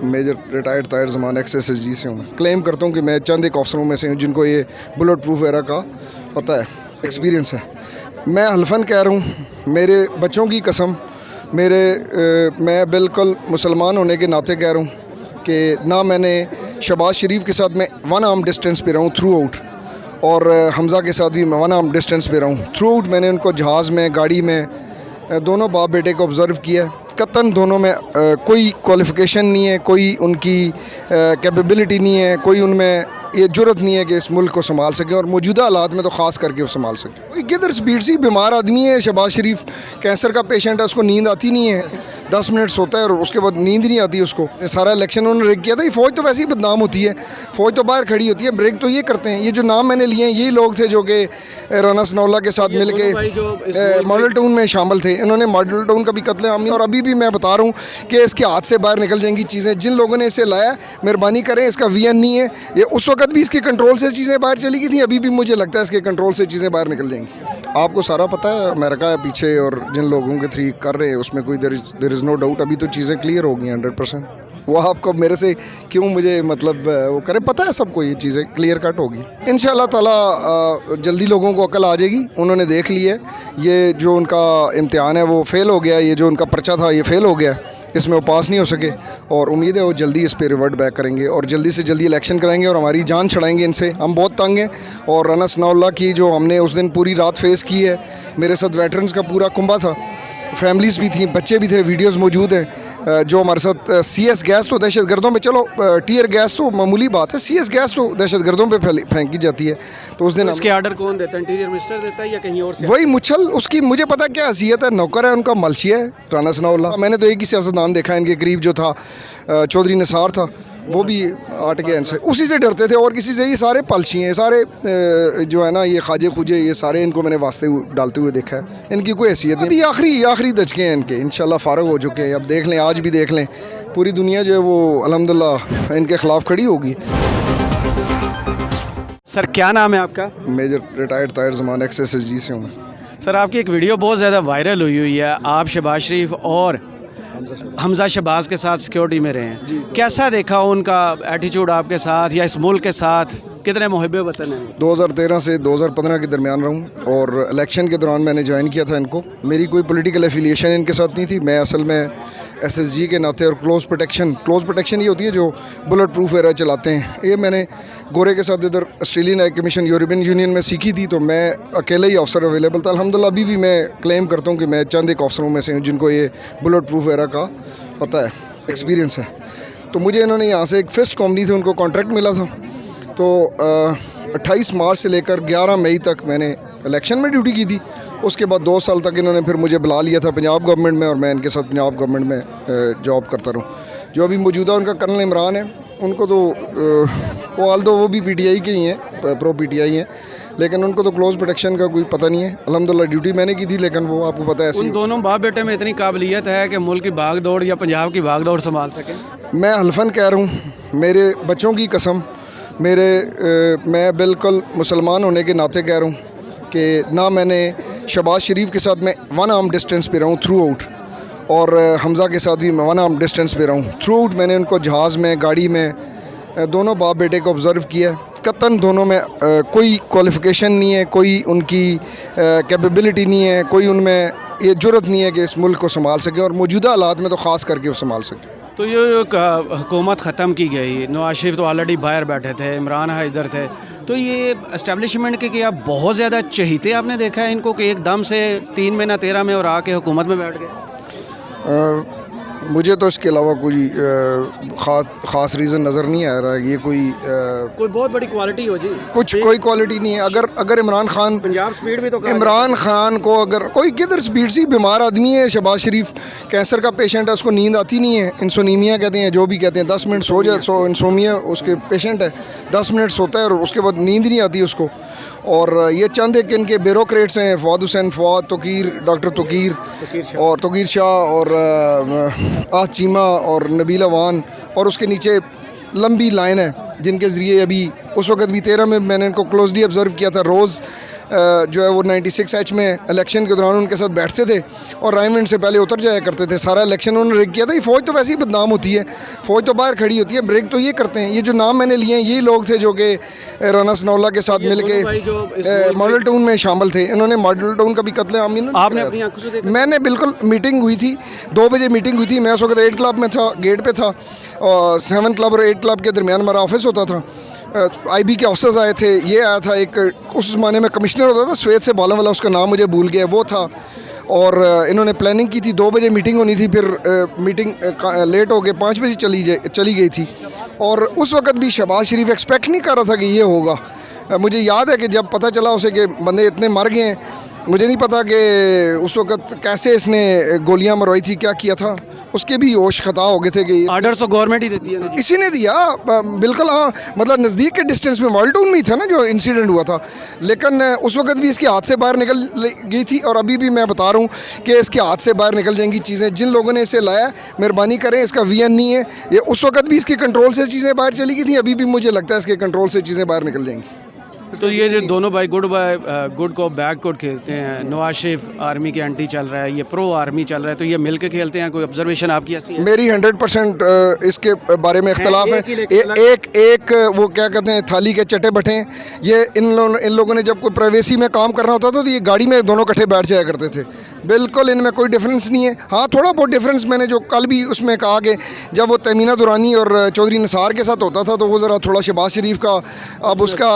Major retired Tahir ज़मान XSSG से हूँ। Claim करता हूँ कि मैं चंद एक अफसरों में से हूँ जिनको ये बुलेट प्रूफ एरा का पता है, एक्सपीरियंस है। मैं हल्फन कह रहा हूँ, मेरे बच्चों की कसम, मैं बिल्कुल मुसलमान होने के नाते कह रहा हूँ कि ना मैंने शहबाज शरीफ के साथ मैं 1 आर्म डिस्टेंस पे रहा हूँ थ्रू आउट, और हमज़ा के साथ भी मैं 1 आर्म डिस्टेंस पे रहा हूँ थ्रू आउट। मैंने उनको जहाज़ में, गाड़ी में, दोनों बाप बेटे को ऑब्ज़र्व किया। कतन दोनों में कोई क्वालिफ़िकेशन नहीं है, कोई उनकी कैपेबिलिटी नहीं है, कोई उनमें ये जुर्रत नहीं है कि इस मुल्क को संभाल सके, और मौजूदा हालात में तो ख़ास करके वो संभाल सके। कोई किधर स्पीड सी बीमार आदमी है, शहबाज शरीफ कैंसर का पेशेंट है, उसको नींद आती नहीं है, 10 मिनट सोता है और उसके बाद नींद नहीं आती उसको। सारा इलेक्शन उन्होंने रिग किया था। ये फ़ौज तो वैसे ही बदनाम होती है, फ़ौज तो बाहर खड़ी होती है, ब्रेक तो ये करते हैं। ये जो नाम मैंने लिए हैं यही लोग थे जो कि राना सनाउल्लाह के साथ मिल के मॉडल टाउन में शामिल थे। इन्होंने मॉडल टाउन का भी कत्लेआम किया, और अभी भी मैं बता रहा हूँ कि इसके हाथ से बाहर निकल जाएंगी चीज़ें। जिन लोगों ने इसे लाया, मेहरबानी करें, इसका VN नहीं है ये। उस वक्त भी इसके कंट्रोल से चीज़ें बाहर चली गई थी, अभी भी मुझे लगता है इसके कंट्रोल से चीज़ें बाहर निकल जाएंगी। आपको सारा पता है, अमेरिका है पीछे, और जिन लोगों के थ्री कर रहे हैं उसमें कोई देयर इज़ नो डाउट। अभी तो चीज़ें क्लियर हो गई 100%। वो आपको मेरे से क्यों मुझे मतलब वो करे, पता है सबको ये चीज़ें क्लियर कट होगी। इंशाअल्लाह ताला जल्दी लोगों को अकल आ जाएगी। उन्होंने देख लिया ये जो उनका इम्तिहान है वो फ़ेल हो गया, ये जो उनका पर्चा था ये फ़ेल हो गया, इसमें वो पास नहीं हो सके, और उम्मीद है वो जल्दी इस पर रिवर्ट बैक करेंगे और जल्दी से जल्दी इलेक्शन कराएंगे और हमारी जान छड़ाएंगे इनसे। हम बहुत तंग हैं, और राना सनाउल्लाह की जो हमने उस दिन पूरी रात फेस की है, मेरे साथ वेटरन्स का पूरा कुंबा था, फैमिलीज़ भी थी, बच्चे भी थे, वीडियोस मौजूद हैं। जो हमारे साथ CS गैस तो दहशत गर्दों पे, चलो टीयर गैस तो मामूली बात है, CS गैस तो दहशत गर्दों पे फेंकी जाती है। तो उस दिन इसके ऑर्डर कौन देता है? इंटीरियर मिनिस्टर देता है या कहीं और से? वही मुछल, उसकी मुझे पता क्या हैसियत है, नौकर है उनका, मलशिया है राना सनाउल्लाह। मैंने तो एक ही सियासतदान देखा इनके करीब जो था, चौधरी निसार था, वो भी आट गया इनसे, उसी से डरते थे और किसी से। ये सारे पलशी हैं, सारे जो है ना, ये खाजे खुजे, ये सारे इनको मैंने वास्ते डालते हुए देखा है। इनकी कोई हैसियत नहीं। अभी आखिरी दचके हैं इनके, इंशाल्लाह फ़ारग हो चुके हैं। अब देख लें, आज भी देख लें, पूरी दुनिया जो है वो अल्हम्दुलिल्लाह इनके ख़िलाफ़ खड़ी होगी। सर क्या नाम है आपका? मेजर रिटायर्ड ताहिर ज़मान XSSG से हूँ। सर आपकी एक वीडियो बहुत ज़्यादा वायरल हुई है, आप शहबाज शरीफ और हमज़ा शहबाज के साथ सिक्योरिटी में रहे हैं। कैसा देखा उनका एटीट्यूड आपके साथ या इस मुल्क के साथ? कितने मुहिब वतन हैं? 2013 से 2015 के दरमियान रहूँ, और इलेक्शन के दौरान मैंने ज्वाइन किया था इनको। मेरी कोई पॉलिटिकल एफिलिएशन इनके साथ नहीं थी। मैं असल में SSG के नाते, और क्लोज प्रोटेक्शन ये होती है जो बुलेट प्रूफ एरा चलाते हैं, ये मैंने गोरे के साथ इधर Australian high commission European union में सीखी थी। तो मैं अकेला ही अफसर अवेलेबल था। अल्हम्दुलिल्लाह अभी भी मैं क्लेम करता हूँ कि मैं चंद एक अफसरों में से हूँ जिनको ये बुलेट प्रूफ एरा का पता है, एक्सपीरियंस है। तो मुझे इन्होंने यहाँ से एक फिस्ट कंपनी थी, उनको कॉन्ट्रैक्ट मिला था। तो 28 मार्च से लेकर 11 मई तक मैंने इलेक्शन में ड्यूटी की थी। उसके बाद 2 साल तक इन्होंने फिर मुझे बुला लिया था पंजाब गवर्नमेंट में, और मैं इनके साथ पंजाब गवर्नमेंट में जॉब करता रहूँ। जो अभी मौजूदा उनका कर्नल इमरान है, उनको तो वो भी PTI के ही हैं, प्रो PTI हैं, लेकिन उनको तो क्लोज प्रोटेक्शन का कोई पता नहीं है। अल्हम्दुलिल्लाह ड्यूटी मैंने की थी, लेकिन वो आपको पता है ऐसी। उन दोनों बाप बेटे में इतनी काबिलियत है कि मुल्क की भाग दौड़ या पंजाब की भाग दौड़ संभाल सकें? मैं हल्फन कह रहा हूँ, मेरे बच्चों की कसम, मैं बिल्कुल मुसलमान होने के नाते कह रहा हूँ कि ना मैंने शहबाज शरीफ के साथ मैं 1 आर्म डिस्टेंस पे रहा हूँ थ्रू आउट, और हमज़ा के साथ भी मैं 1 आर्म डिस्टेंस पे रहा हूँ थ्रू आउट। मैंने उनको जहाज़ में, गाड़ी में, दोनों बाप बेटे को ऑब्ज़र्व किया। कतन दोनों में कोई क्वालिफ़िकेशन नहीं है, कोई उनकी कैपेबिलिटी नहीं है, कोई उनमें ये जुर्रत नहीं है कि इस मुल्क को संभाल सके, और मौजूदा हालात में तो ख़ास करके वो संभाल सके। तो ये हुकूमत ख़त्म की गई, नवाज शरीफ तो ऑलरेडी बाहर बैठे थे, इमरान इधर थे, तो ये इस्टेब्लिशमेंट के क्या बहुत ज़्यादा चहीते आपने देखा है इनको कि एकदम से 3 महीना 13 में और आके हुकूमत में बैठ गए? मुझे तो इसके अलावा कोई ख़ास रीज़न नज़र नहीं आ रहा। ये कोई बहुत बड़ी क्वालिटी हो जी, कोई क्वालिटी नहीं है। अगर इमरान खान, पंजाब स्पीड भी तो इमरान खान को, अगर कोई किधर स्पीड सी बीमार आदमी है, शहबाज शरीफ कैंसर का पेशेंट है, उसको नींद आती नहीं है, इंसोनीमिया कहते हैं, जो भी कहते हैं, 10 मिनट सो जाए, इंसोमिया उसके पेशेंट है, 10 मिनट सोता है और उसके बाद नींद नहीं आती उसको। और ये चंद एक इनके ब्यूरोक्रेट्स हैं, फवाद हुसैन, डॉक्टर तोकीर शाह और चीमा और नबील अवान, और उसके नीचे लंबी लाइन है। जिनके ज़रिए अभी उस वक्त भी 13 में मैंने इनको क्लोजली ऑब्ज़र्व किया था। रोज़ जो है वो 96H में इलेक्शन के दौरान उनके साथ बैठते थे और रायमंड से पहले उतर जाया करते थे। सारा इलेक्शन उन्होंने रिग किया था। ये फ़ौज तो वैसे ही बदनाम होती है, फ़ौज तो बाहर खड़ी होती है, ब्रेक तो ये करते हैं। ये जो नाम मैंने लिए हैं यही लोग थे जो कि राना सनाउल्लाह के साथ मिल के मॉडल टाउन में शामिल थे। इन्होंने मॉडल टाउन का भी कत्लेआम आपने अपनी आंखों से देखा? मैंने बिल्कुल, मीटिंग हुई थी 2 बजे मीटिंग हुई थी। मैं उस वक्त 8 क्लब में था, गेट पे था और 7 क्लब और 8 क्लब के दरमियान हमारा ऑफिस होता था। IB के ऑफिसर्स आए थे, ये आया था एक, उस ज़माने में कमिश्नर होता था श्वेत से बालों वाला, उसका नाम मुझे भूल गया, वो था। और इन्होंने प्लानिंग की थी, 2 बजे मीटिंग होनी थी, फिर मीटिंग लेट हो गए, 5 बजे चली गई थी। और उस वक्त भी शहबाज शरीफ एक्सपेक्ट नहीं कर रहा था कि ये होगा। मुझे याद है कि जब पता चला उसे कि बंदे इतने मर गए हैं, मुझे नहीं पता कि उस वक्त कैसे इसने गोलियां मरवाई थी, क्या किया था, उसके भी होश खता हो गए थे कि ऑर्डर तो गवर्नमेंट ही देती है ना? इसी ने दिया, बिल्कुल। हाँ, मतलब नज़दीक के डिस्टेंस में मॉडल टाउन में ही था ना जो इंसिडेंट हुआ था। लेकिन उस वक्त भी इसके हाथ से बाहर निकल गई थी और अभी भी मैं बता रहा हूँ कि इसके हाथ से बाहर निकल जाएंगी चीज़ें। जिन लोगों ने इसे लाया, मेहरबानी करें, इसका VN नहीं है ये। उस वक्त भी इसके कंट्रोल से चीज़ें बाहर चली गई थी, अभी भी मुझे लगता है इसके कंट्रोल से चीज़ें बाहर निकल जाएंगी। तो ये जो दोनों भाई गुड को बैड कोड खेलते हैं, नवाज शरीफ आर्मी के एंटी चल रहा है, ये प्रो आर्मी चल रहा है, तो ये मिल के खेलते हैं? कोई ऑब्जर्वेशन आपकी ऐसी है? मेरी 100% इसके बारे में इख्तलाफ है। एक वो क्या कहते हैं, थाली के चटे बटे। ये इन लोगों ने जब कोई प्राइवेसी में काम करना होता था तो ये गाड़ी में दोनों इकट्ठे बैठ जाया करते थे। बिल्कुल इनमें कोई डिफरेंस नहीं है। हाँ, थोड़ा बहुत डिफरेंस मैंने जो कल भी उसमें कहा कि जब वो तमीना दुरानी और चौधरी निसार के साथ होता था तो वो ज़रा थोड़ा शहबाज शरीफ का अब उसका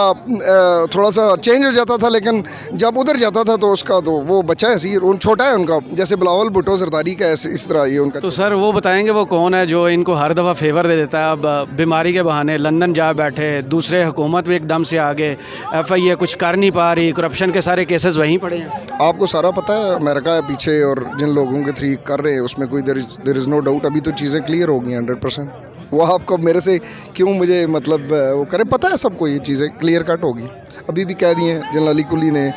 थोड़ा सा चेंज हो जाता था, लेकिन जब उधर जाता था तो उसका तो वो बच्चा है, छोटा है उनका, जैसे बिलावल भुट्टो जरदारी का, ऐसे इस तरह ये उनका। तो सर वो बताएंगे वो कौन है जो इनको हर दफ़ा फेवर दे देता है? अब बीमारी के बहाने लंदन जा बैठे, दूसरे हुकूमत भी एकदम से आगे, FIA कुछ कर नहीं पा रही, करप्शन के सारे केसेस वहीं पड़े हैं। आपको सारा पता है, अमेरिका है पीछे और जिन लोगों के थ्रू कर रहे हैं उसमें कोई देयर इज़ नो डाउट। अभी तो चीज़ें क्लियर हो गई 100%। वो आपको मेरे से क्यों मुझे मतलब वो करे, पता है सबको ये चीज़ें क्लियर कट होगी। अभी भी कह दिए जनरल अली कुली ने,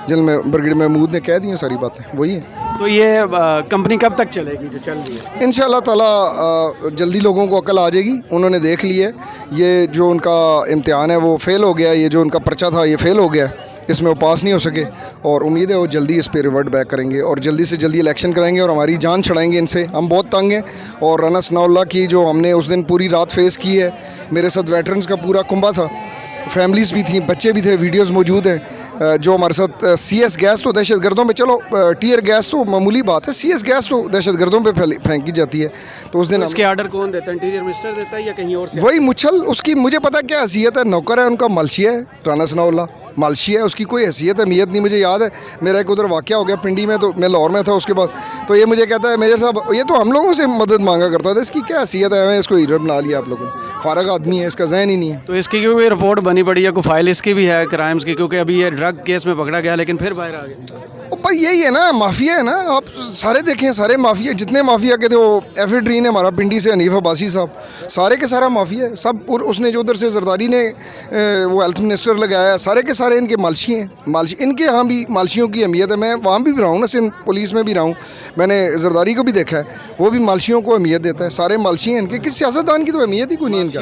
जनरल ब्रिगेडियर महमूद ने कह दी हैं सारी बातें, वही है। तो ये कंपनी कब तक चलेगी जो चल रही है? इंशाअल्लाह ताला जल्दी लोगों को अकल आ जाएगी। उन्होंने देख ली है ये जो उनका इम्तिहान है वो फ़ेल हो गया, ये जो उनका पर्चा था ये फ़ेल हो गया, इसमें वो पास नहीं हो सके। और उम्मीद है वो जल्दी इस पर रिवर्ट बैक करेंगे और जल्दी से जल्दी इलेक्शन कराएंगे और हमारी जान छड़ाएंगे इनसे। हम बहुत तंग हैं। और राना सनाउल्लाह की जो हमने उस दिन पूरी रात फेस की है, मेरे साथ वेटरन्स का पूरा कुंबा था, फैमिलीज़ भी थी, बच्चे भी थे, वीडियोज़ मौजूद हैं। जो हमारे साथ CS गैस तो दहशत गर्दों पे, चलो टीयर गैस तो मामूली बात है, CS गैस तो दहशत गर्दों पे फेंकी जाती है। तो उस दिन इसके ऑर्डर कौन देता है? इंटीरियर मिनिस्टर देता है या कहीं और से? वही मुछल, उसकी मुझे पता क्या हैसियत है, नौकर है उनका, मालशिया है राना सनाउल्लाह, मालशी है, उसकी कोई हैसियत अहमियत नहीं। मुझे याद है मेरा एक उधर वाक़या हो गया पिंडी में, तो मैं लाहौर में था उसके बाद, तो ये मुझे कहता है मेजर साहब ये तो हम लोगों से मदद मांगा करता था, इसकी क्या हैसियत है, इसको हीरो बना लिया आप लोगों ने, फारग आदमी है, इसका जहन ही नहीं है। तो इसकी कोई रिपोर्ट बनी पड़ी है, कोई फाइल इसकी भी है क्राइम्स की? क्योंकि अभी ये ड्रग केस में पकड़ा गया लेकिन फिर बाहर आ गया। भाई यही है ना, माफिया है ना, आप सारे देखें, सारे माफिया, जितने माफिया के थे, वो एफिड्रीन है हमारा पिंडी से, हनीफ अब्बासी साहब, सारे के सारा माफिया है सब। और उसने जो उधर से जरदारी ने वो हेल्थ मिनिस्टर लगाया, सारे के सारे इनके मालशी हैं। मालशी इनके यहाँ भी मालशियों की अहमियत है। मैं वहाँ भी रहा हूँ ना, सिंध पुलिस में भी रहा हूँ, मैंने जरदारी को भी देखा है, वो भी मालशियों को अहमियत देता है। सारे मालशी हैं इनके, किस सियासतदान की तो अहमियत ही कोई नहीं इनका।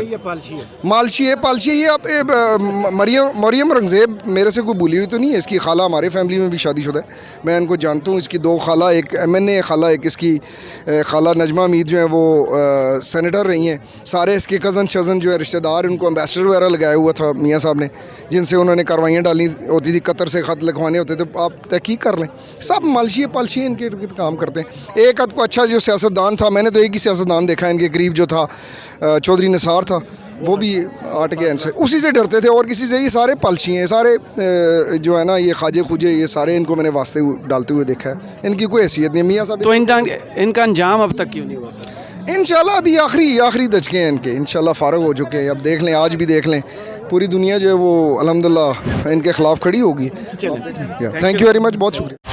मालशी है, पालशी है। ये आप मरियम रंगजेब मेरे से कोई भूली हुई तो नहीं है, इसकी खाला हमारे फैमिली में भी शादीशुदा है, मैं इनको जानता हूँ। इसकी 2 खाला, एक MNA खाला, एक इसकी खाला नजमा मीर जो है वो सेनेटर रही हैं। सारे इसके कज़न शज़न जो है रिश्तेदार, उनको एम्बेसडर वगैरह लगाया हुआ था मियाँ साहब ने, जिनसे उन्होंने कार्रवाइयाँ डालनी होती थी, कतर से ख़त लिखवाने होते थे, आप तहकीक कर लें। सब मालशी पालशी इनके इर्द काम करते हैं। एक आध को अच्छा जो सियासतदान था, मैंने तो एक ही सियासतदान देखा है इनके करीब, जो था चौधरी निसार था, वो भी हट गया इनसे, उसी से डरते थे और किसी से। ये सारे पालशी हैं, सारे जो है ना, ये खाजे खुजे, ये सारे इनको मैंने वास्ते डालते हुए देखा है, इनकी कोई हैसियत नहीं। मियाँ साहब तो इनका अंजाम अब तक क्यों नहीं हुआ सर? इंशाल्लाह अभी आखिरी दचके हैं इनके, इंशाल्लाह फ़ारग हो चुके हैं। अब देख लें, आज भी देख लें, पूरी दुनिया जो है वो अल्हम्दुलिल्लाह इनके ख़िलाफ़ खड़ी होगी। थैंक यू वेरी मच, बहुत शुक्रिया।